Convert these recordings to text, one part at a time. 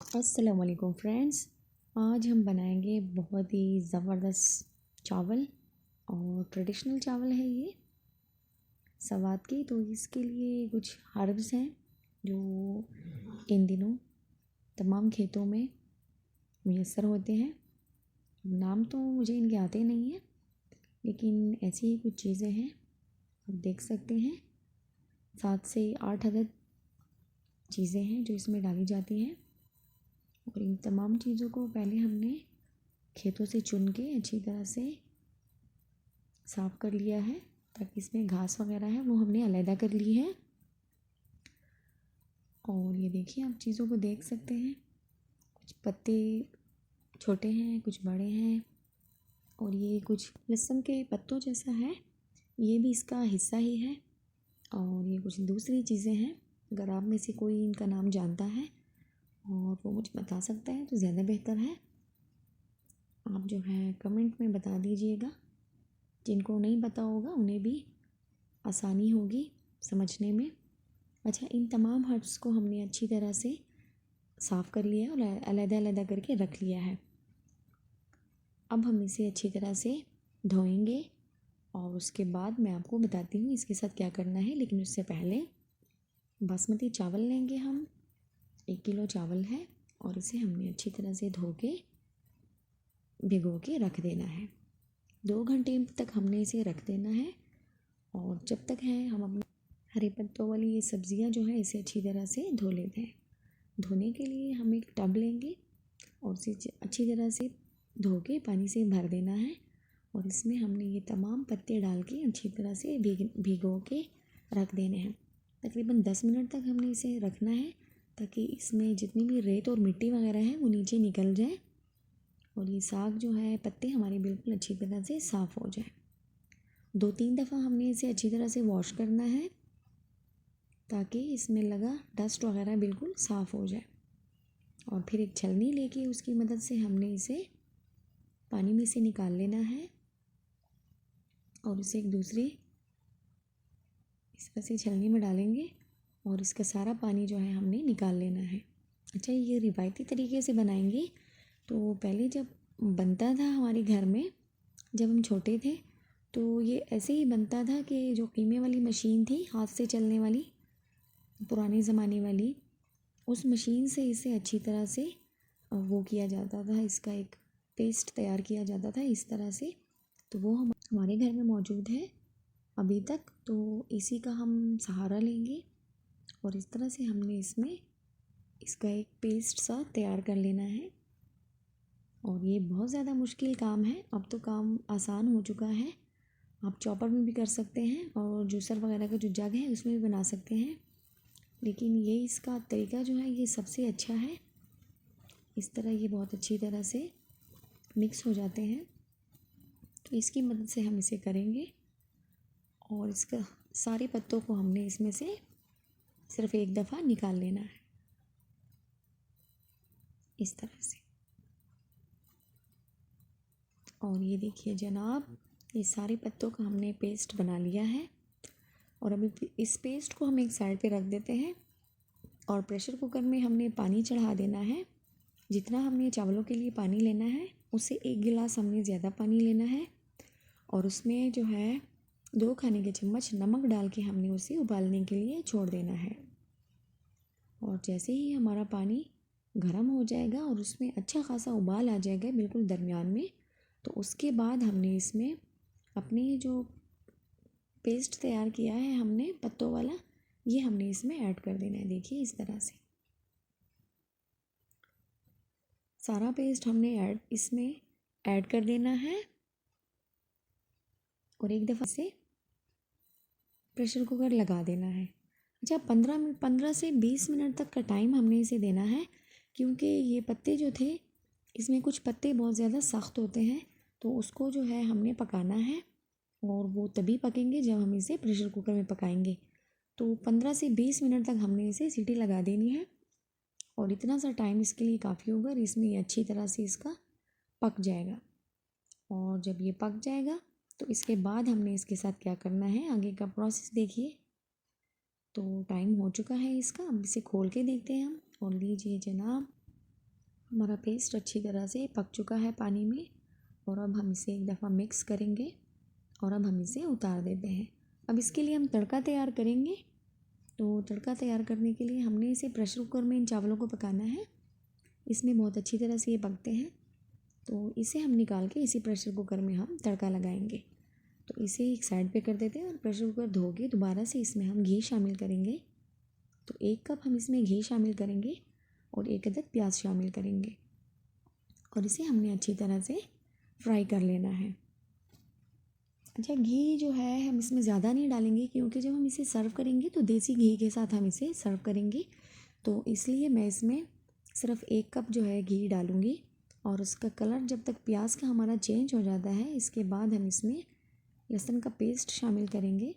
अस्सलाम वालेकुम फ्रेंड्स। आज हम बनाएंगे बहुत ही ज़बरदस्त चावल और ट्रेडिशनल चावल है ये सवाद की। तो इसके लिए कुछ हर्ब्स हैं जो इन दिनों तमाम खेतों में मुयस्सर होते हैं। नाम तो मुझे इनके आते नहीं हैं, लेकिन ऐसी ही कुछ चीज़ें हैं, आप देख सकते हैं। 7 से 8 अदद चीज़ें हैं जो इसमें डाली जाती हैं और इन तमाम चीज़ों को पहले हमने खेतों से चुन के अच्छी तरह से साफ़ कर लिया है, ताकि इसमें घास वगैरह है वो हमने अलहदा कर ली है। और ये देखिए, आप चीज़ों को देख सकते हैं, कुछ पत्ते छोटे हैं, कुछ बड़े हैं और ये कुछ लहसुन के पत्तों जैसा है, ये भी इसका हिस्सा ही है। और ये कुछ दूसरी चीज़ें हैं, अगर आप में से कोई इनका नाम जानता है और वो मुझे बता सकता है तो ज़्यादा बेहतर है। आप जो है कमेंट में बता दीजिएगा, जिनको नहीं पता होगा उन्हें भी आसानी होगी समझने में। अच्छा, इन तमाम हर्ब्स को हमने अच्छी तरह से साफ़ कर लिया है और अलग-अलग करके रख लिया है। अब हम इसे अच्छी तरह से धोएंगे और उसके बाद मैं आपको बताती हूँ इसके साथ क्या करना है। लेकिन उससे पहले बासमती चावल लेंगे हम। 1 किलो चावल है और इसे हमने अच्छी तरह से धो के भिगो के रख देना है। 2 घंटे तक हमने इसे रख देना है। और जब तक है हम अपने हरे पत्तों वाली ये सब्ज़ियाँ जो है इसे अच्छी तरह से धो लेते हैं। धोने के लिए हम एक टब लेंगे और इसे अच्छी तरह से धो के पानी से भर देना है। और इसमें हमने ये तमाम पत्ते डाल के अच्छी तरह से भिगो के रख देने हैं। तकरीबन 10 मिनट तक हमने इसे रखना है, ताकि इसमें जितनी भी रेत और मिट्टी वगैरह है वो नीचे निकल जाए और ये साग जो है, पत्ते हमारे बिल्कुल अच्छी तरह से साफ़ हो जाए। 2-3 दफ़ा हमने इसे अच्छी तरह से वॉश करना है, ताकि इसमें लगा डस्ट वगैरह बिल्कुल साफ़ हो जाए। और फिर एक छलनी लेके उसकी मदद से हमने इसे पानी में से निकाल लेना है और इसे एक दूसरे इस तरह से छलनी में डालेंगे और इसका सारा पानी जो है हमने निकाल लेना है। अच्छा, ये रिवायती तरीके से बनाएंगे। तो पहले जब बनता था हमारे घर में, जब हम छोटे थे, तो ये ऐसे ही बनता था कि जो कीमे वाली मशीन थी, हाथ से चलने वाली, पुराने ज़माने वाली, उस मशीन से इसे अच्छी तरह से वो किया जाता था, इसका एक पेस्ट तैयार किया जाता था इस तरह से। तो वो हमारे घर में मौजूद है अभी तक। तो इसी का हम सहारा लेंगे और इस तरह से हमने इसमें इसका एक पेस्ट सा तैयार कर लेना है। और ये बहुत ज़्यादा मुश्किल काम है, अब तो काम आसान हो चुका है। आप चॉपर में भी कर सकते हैं और जूसर वगैरह का जो जग है उसमें भी बना सकते हैं, लेकिन ये इसका तरीका जो है ये सबसे अच्छा है। इस तरह ये बहुत अच्छी तरह से मिक्स हो जाते हैं। तो इसकी मदद से हम इसे करेंगे और इसका सारे पत्तों को हमने इसमें से सिर्फ एक दफ़ा निकाल लेना है, इस तरह से। और ये देखिए जनाब, ये सारे पत्तों का हमने पेस्ट बना लिया है। और अभी इस पेस्ट को हम एक साइड पे रख देते हैं और प्रेशर कुकर में हमने पानी चढ़ा देना है। जितना हमने चावलों के लिए पानी लेना है उससे 1 गिलास हमने ज़्यादा पानी लेना है और उसमें जो है 2 खाने के चम्मच नमक डाल के हमने उसे उबालने के लिए छोड़ देना है। और जैसे ही हमारा पानी गर्म हो जाएगा और उसमें अच्छा खासा उबाल आ जाएगा बिल्कुल दरमियान में, तो उसके बाद हमने इसमें अपने जो पेस्ट तैयार किया है हमने पत्तों वाला, ये हमने इसमें ऐड कर देना है। देखिए इस तरह से सारा पेस्ट हमने इसमें ऐड कर देना है और एक दफ़ा से प्रेशर कुकर लगा देना है। अच्छा, 15 से 20 मिनट तक का टाइम हमने इसे देना है, क्योंकि ये पत्ते जो थे, इसमें कुछ पत्ते बहुत ज़्यादा सख्त होते हैं, तो उसको जो है हमने पकाना है और वो तभी पकेंगे जब हम इसे प्रेशर कुकर में पकाएंगे। तो 15 से 20 मिनट तक हमने इसे सीटी लगा देनी है और इतना सा टाइम इसके लिए काफ़ी होगा और इसमें अच्छी तरह से इसका पक जाएगा। और जब ये पक जाएगा तो इसके बाद हमने इसके साथ क्या करना है, आगे का प्रोसेस देखिए। तो टाइम हो चुका है इसका, अब इसे खोल के देखते हैं हम। और लीजिए जनाब, हमारा पेस्ट अच्छी तरह से पक चुका है पानी में और अब हम इसे एक दफ़ा मिक्स करेंगे और अब हम इसे उतार देते हैं। अब इसके लिए हम तड़का तैयार करेंगे। तो तड़का तैयार करने के लिए हमने इसे प्रेशर कुकर में इन चावलों को पकाना है। इसमें बहुत अच्छी तरह से ये पकते हैं। तो इसे हम निकाल के इसी प्रेशर कुकर में हम तड़का लगाएंगे। तो इसे एक साइड पे कर देते हैं और प्रेशर कुकर धो के दोबारा से इसमें हम घी शामिल करेंगे। तो 1 कप हम इसमें घी शामिल करेंगे और 1 अदद प्याज शामिल करेंगे और इसे हमने अच्छी तरह से फ्राई कर लेना है। अच्छा, घी जो है हम इसमें ज़्यादा नहीं डालेंगे क्योंकि जब हम इसे सर्व करेंगे तो देसी घी के साथ हम इसे सर्व करेंगे। तो इसलिए मैं इसमें सिर्फ 1 कप जो है घी डालूँगी और उसका कलर जब तक प्याज का हमारा चेंज हो जाता है, इसके बाद हम इसमें लहसुन का पेस्ट शामिल करेंगे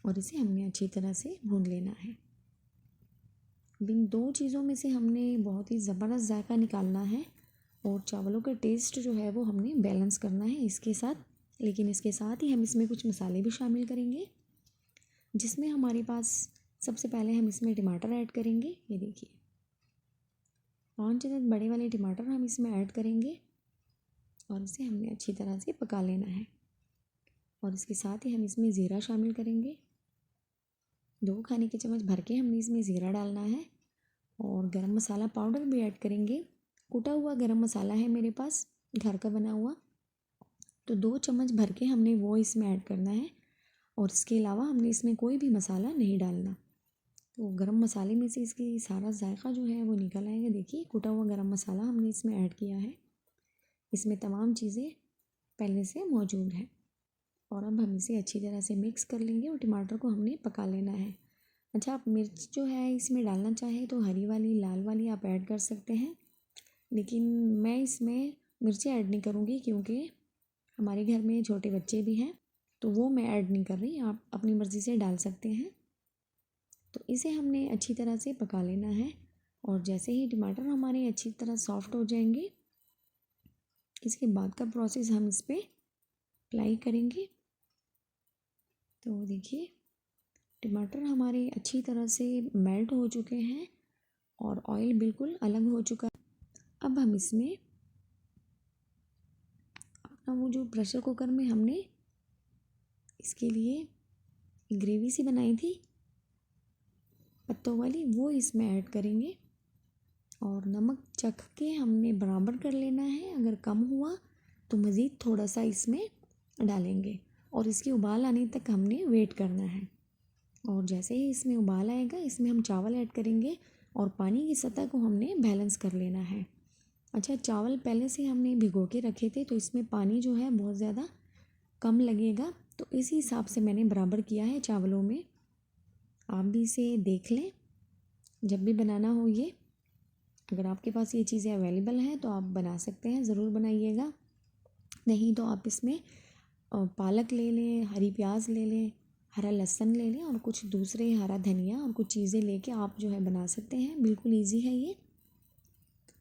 और इसे हमने अच्छी तरह से भून लेना है। इन 2 चीज़ों में से हमने बहुत ही ज़बरदस्त जायका निकालना है और चावलों का टेस्ट जो है वो हमने बैलेंस करना है इसके साथ। लेकिन इसके साथ ही हम इसमें कुछ मसाले भी शामिल करेंगे, जिसमें हमारे पास सबसे पहले हम इसमें टमाटर ऐड करेंगे। ये देखिए 5 अदद बड़े वाले टमाटर हम इसमें ऐड करेंगे और इसे हमने अच्छी तरह से पका लेना है। और इसके साथ ही हम इसमें ज़ीरा शामिल करेंगे। 2 खाने के चम्मच भर के हमने इसमें ज़ीरा डालना है और गरम मसाला पाउडर भी ऐड करेंगे। कुटा हुआ गरम मसाला है मेरे पास, घर का बना हुआ, तो 2 चम्मच भर के हमने वो इसमें ऐड करना है और इसके अलावा हमने इसमें कोई भी मसाला नहीं डालना। तो गरम मसाले में से इसकी सारा जायका जो है वो निकल आएगा। देखिए कुटा हुआ गरम मसाला हमने इसमें ऐड किया है, इसमें तमाम चीज़ें पहले से मौजूद हैं और अब हम इसे अच्छी तरह से मिक्स कर लेंगे और टमाटर को हमने पका लेना है। अच्छा, आप मिर्च जो है इसमें डालना चाहे तो हरी वाली, लाल वाली आप ऐड कर सकते हैं, लेकिन मैं इसमें मिर्ची ऐड नहीं करूँगी क्योंकि हमारे घर में छोटे बच्चे भी हैं, तो वो मैं ऐड नहीं कर रही। आप अपनी मर्ज़ी से डाल सकते हैं। तो इसे हमने अच्छी तरह से पका लेना है और जैसे ही टमाटर हमारे अच्छी तरह सॉफ्ट हो जाएंगे, इसके बाद का प्रोसेस हम इस पर अप्लाई करेंगे। तो देखिए टमाटर हमारे अच्छी तरह से मेल्ट हो चुके हैं और ऑयल बिल्कुल अलग हो चुका है। अब हम इसमें अपना वो जो प्रेशर कुकर में हमने इसके लिए ग्रेवी सी बनाई थी पत्तों वाली, वो इसमें ऐड करेंगे और नमक चख के हमने बराबर कर लेना है। अगर कम हुआ तो मज़ीद थोड़ा सा इसमें डालेंगे और इसकी उबाल आने तक हमने वेट करना है। और जैसे ही इसमें उबाल आएगा, इसमें हम चावल ऐड करेंगे और पानी की सतह को हमने बैलेंस कर लेना है। अच्छा, चावल पहले से हमने भिगो के रखे थे तो इसमें पानी जो है बहुत ज़्यादा कम लगेगा, तो इसी हिसाब से मैंने बराबर किया है चावलों में। आप भी इसे देख लें जब भी बनाना हो। ये अगर आपके पास ये चीज़ें अवेलेबल हैं तो आप बना सकते हैं, ज़रूर बनाइएगा। नहीं तो आप इसमें पालक ले लें, हरी प्याज ले लें, हरा लहसुन ले लें और कुछ दूसरे हरा धनिया और कुछ चीज़ें लेके आप जो है बना सकते हैं। बिल्कुल इजी है ये।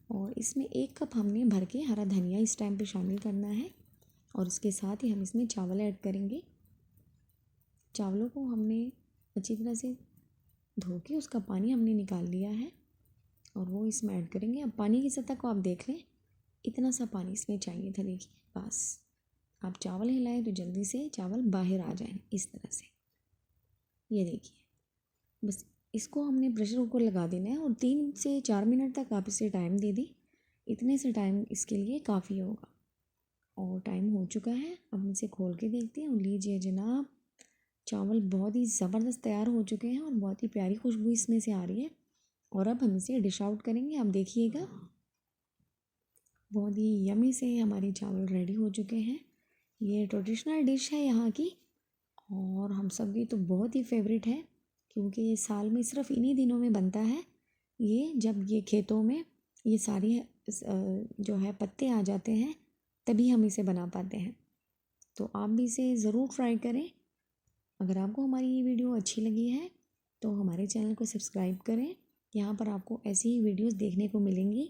और इसमें 1 कप हमने भर के हरा धनिया इस टाइम पे शामिल करना है और इसके साथ ही हम इसमें चावल ऐड करेंगे। चावलों को हमने अच्छी तरह से धो के उसका पानी हमने निकाल लिया है और वो इसमें ऐड करेंगे। अब पानी की सतह को आप देख लें, इतना सा पानी इसमें चाहिए था। देखिए बस आप चावल हिलाएं तो जल्दी से चावल बाहर आ जाएं इस तरह से। ये देखिए बस इसको हमने प्रेशर कुकर लगा देना है और 3 से 4 मिनट तक आप इसे टाइम दे दें। इतने से टाइम इसके लिए काफ़ी होगा। और टाइम हो चुका है, अब हम इसे खोल के देखते हैं और लीजिए जनाब, चावल बहुत ही ज़बरदस्त तैयार हो चुके हैं और बहुत ही प्यारी खुशबू इसमें से आ रही है। और अब हम इसे डिश आउट करेंगे। आप देखिएगा बहुत ही यमी से हमारे चावल रेडी हो चुके हैं। ये ट्रेडिशनल डिश है यहाँ की और हम सब की तो बहुत ही फेवरेट है क्योंकि ये साल में सिर्फ इन्हीं दिनों में बनता है। ये जब ये खेतों में ये सारी जो है पत्ते आ जाते हैं, तभी हम इसे बना पाते हैं। तो आप भी इसे ज़रूर ट्राई करें। अगर आपको हमारी ये वीडियो अच्छी लगी है तो हमारे चैनल को सब्सक्राइब करें। यहाँ पर आपको ऐसी ही वीडियोस देखने को मिलेंगी।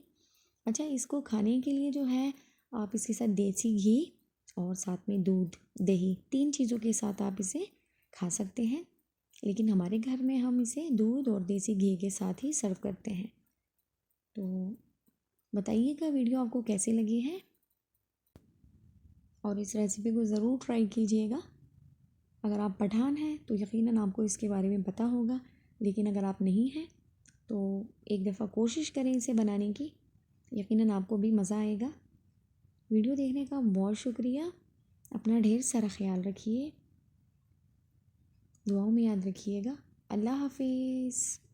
अच्छा, इसको खाने के लिए जो है आप इसके साथ देसी घी और साथ में दूध, दही, 3 चीज़ों के साथ आप इसे खा सकते हैं। लेकिन हमारे घर में हम इसे दूध और देसी घी के साथ ही सर्व करते हैं। तो बताइएगा वीडियो आपको कैसे लगी है और इस रेसिपी को ज़रूर ट्राई कीजिएगा। अगर आप पठान हैं तो यकीनन आपको इसके बारे में पता होगा, लेकिन अगर आप नहीं हैं तो एक दफ़ा कोशिश करें इसे बनाने की, यकीनन आपको भी मज़ा आएगा। वीडियो देखने का बहुत शुक्रिया। अपना ढेर सारा ख्याल रखिए, दुआओं में याद रखिएगा। अल्लाह हाफिज़।